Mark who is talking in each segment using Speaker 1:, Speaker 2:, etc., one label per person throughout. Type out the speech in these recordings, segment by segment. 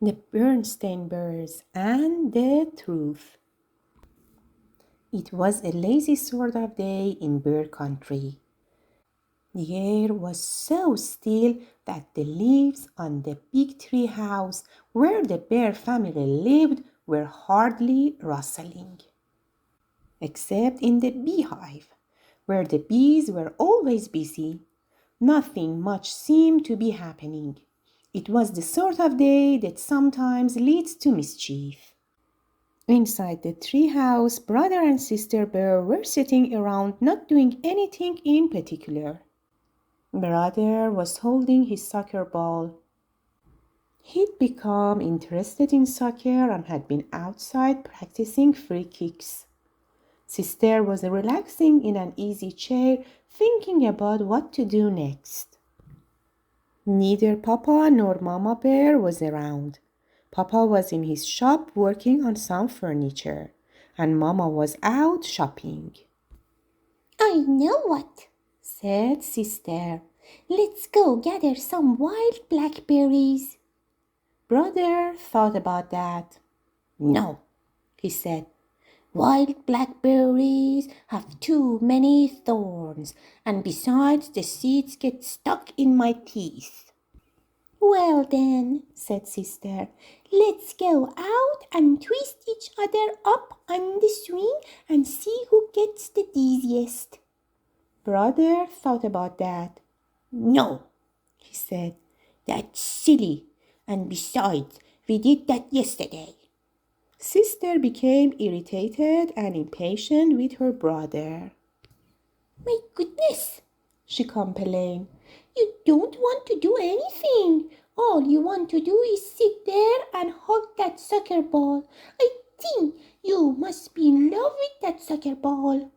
Speaker 1: The Berenstain Bears and the Truth. It was a lazy sort of day in Bear Country. The air was so still that the leaves on the big tree house where the bear family lived were hardly rustling, except in the beehive, where the bees were always busy. Nothing much seemed to be happening. It was the sort of day that sometimes leads to mischief. Inside the treehouse, brother and sister bear were sitting around not doing anything in particular. Brother was holding his soccer ball. He'd become interested in soccer and had been outside practicing free kicks. Sister was relaxing in an easy chair, thinking about what to do next. Neither Papa nor Mama Bear was around. Papa was in his shop working on some furniture, and Mama was out shopping.
Speaker 2: I know what, said Sister. Let's go gather some wild blackberries.
Speaker 1: Brother thought about that.
Speaker 2: No, he said. Wild blackberries have too many thorns, and besides, the seeds get stuck in my teeth. Well then, said Sister, let's go out and twist each other up on the swing and see who gets the dizziest.
Speaker 1: Brother thought about that.
Speaker 2: No, he said, that's silly, and besides, we did that yesterday.
Speaker 1: Sister became irritated and impatient with her brother.
Speaker 2: My goodness, she complained. You don't want to do anything. All you want to do is sit there and hug that soccer ball. I think you must be in love with that soccer ball.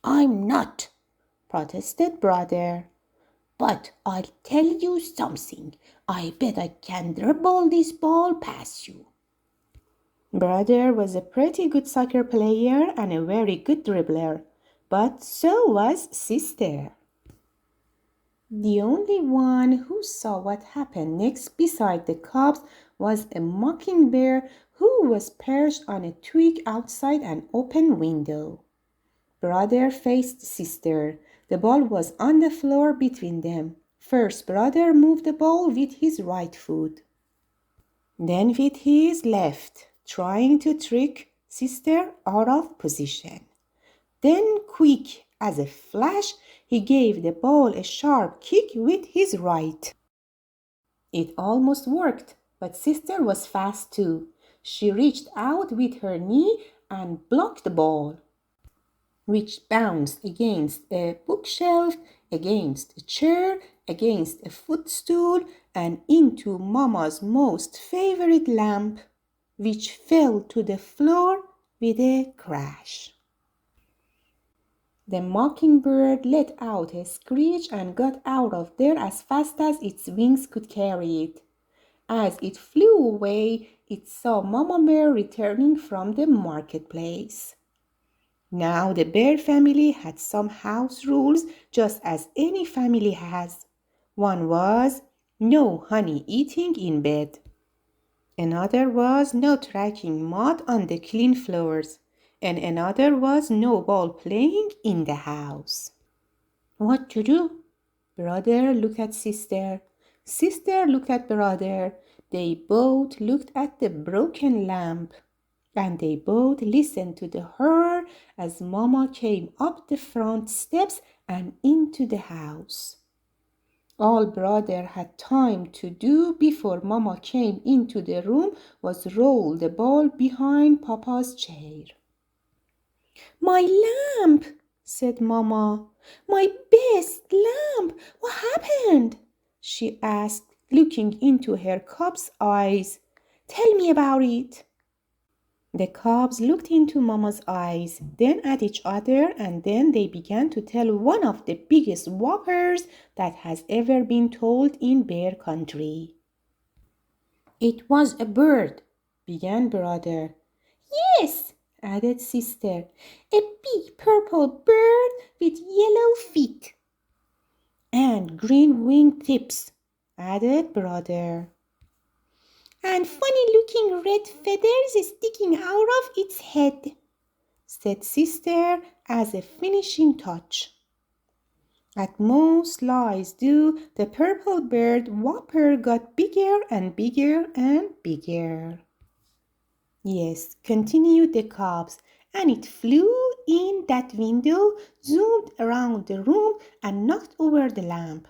Speaker 2: I'm not, protested brother. But I'll tell you something. I bet I can dribble this ball past you.
Speaker 1: Brother was a pretty good soccer player and a very good dribbler, but so was sister. The only one who saw what happened next beside the cubs was a mockingbird who was perched on a twig outside an open window. Brother faced sister. The ball was on the floor between them. First, brother moved the ball with his right foot, then with his left, trying to trick sister out of position. Then, quick as a flash, he gave the ball a sharp kick with his right. It almost worked, but sister was fast too. She reached out with her knee and blocked the ball, which bounced against a bookshelf, against a chair, against a footstool, and into Mama's most favorite lamp, which fell to the floor with a crash. The mockingbird let out a screech and got out of there as fast as its wings could carry it. As it flew away, it saw Mama Bear returning from the marketplace. Now the bear family had some house rules, just as any family has. One was no honey eating in bed. Another was no tracking mud on the clean floors. And another was no ball playing in the house. What to do? Brother looked at sister. Sister looked at brother. They both looked at the broken lamp. And they both listened to her as Mama came up the front steps and into the house. All brother had time to do before Mama came into the room was roll the ball behind Papa's chair. My lamp, said Mama. My best lamp. What happened? She asked, looking into her cub's eyes. Tell me about it. The cubs looked into Mama's eyes, then at each other, and then they began to tell one of the biggest whoppers that has ever been told in Bear Country. It was a bird, began brother. Yes, added sister. A big purple bird with yellow feet. And green wing tips, added brother.
Speaker 2: and funny looking red feathers sticking out of its head,
Speaker 1: said Sister as a finishing touch. At most lies do, the purple bird whopper got bigger and bigger and bigger. Yes, continued the cubs, and it flew in that window, zoomed around the room, and knocked over the lamp.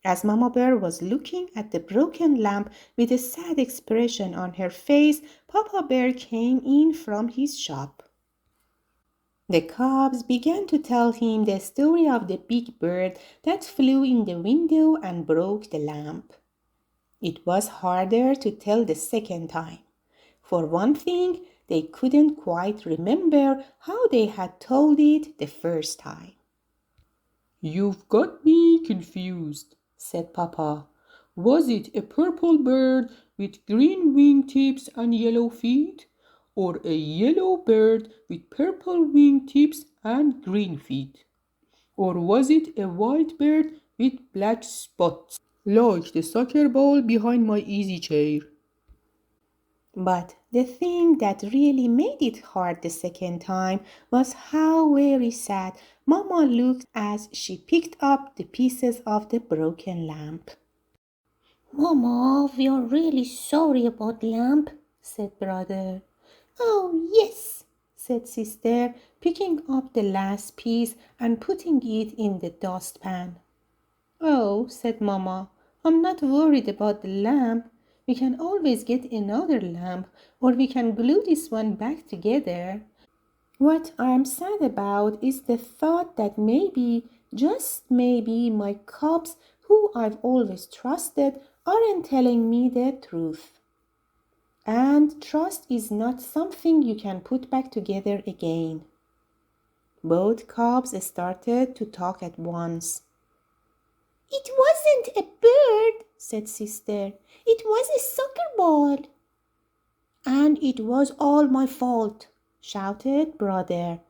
Speaker 1: As Mama Bear was looking at the broken lamp with a sad expression on her face, Papa Bear came in from his shop. The cubs began to tell him the story of the big bird that flew in the window and broke the lamp. It was harder to tell the second time. For one thing, they couldn't quite remember how they had told it the first time.
Speaker 3: You've got me confused, said Papa. Was it a purple bird with green wingtips and yellow feet? Or a yellow bird with purple wingtips and green feet? Or was it a white bird with black spots, like the soccer ball behind my easy chair?
Speaker 1: But the thing that really made it hard the second time was how very sad Mama looked as she picked up the pieces of the broken lamp.
Speaker 2: Mama, we are really sorry about lamp, said brother.
Speaker 1: Oh, yes, said Sister, picking up the last piece and putting it in the dustpan. Oh, said Mama, I'm not worried about the lamp. We can always get another lamp, or we can glue this one back together. What I'm sad about is the thought that maybe, just maybe, my cubs, who I've always trusted, aren't telling me the truth. And trust is not something you can put back together again. Both cubs started to talk at once.
Speaker 2: It wasn't a bird, said Sister. It was a soccer ball.
Speaker 1: And it was all my fault, shouted brother.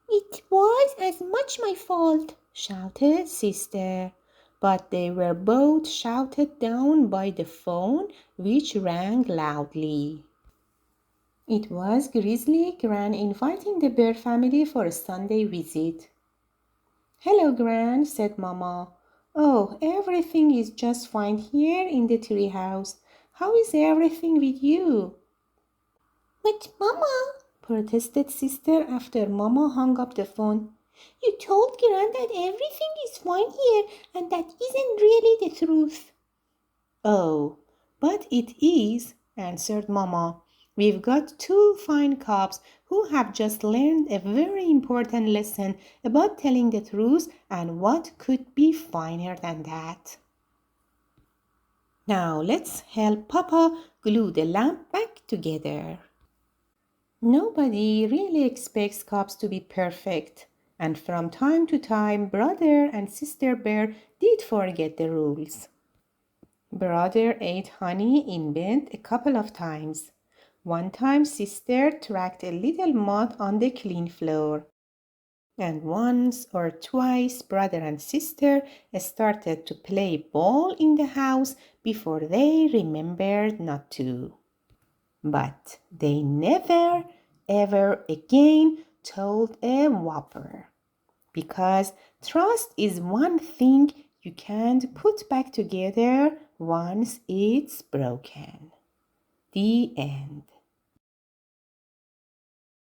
Speaker 2: It was as much my fault,
Speaker 1: shouted Sister. But they were both shouted down by the phone, which rang loudly. It was Grizzly Gran inviting the Bear family for a Sunday visit. Hello, Gran, said Mama. Oh, everything is just fine here in the tree house. How is everything with you?
Speaker 2: But Mama,
Speaker 1: protested Sister after Mama hung up the phone.
Speaker 2: You told Gran that everything is fine here, and that isn't really the truth.
Speaker 1: Oh, but it is, answered Mama. We've got two fine cubs who have just learned a very important lesson about telling the truth, and what could be finer than that? Now let's help Papa glue the lamp back together. Nobody really expects cubs to be perfect, and from time to time, Brother and Sister Bear did forget the rules. Brother ate honey in bed a couple of times. One time, Sister tracked a little mud on the clean floor. And once or twice, Brother and Sister started to play ball in the house before they remembered not to. But they never, ever again told a whopper. Because trust is one thing you can't put back together once it's broken. The end.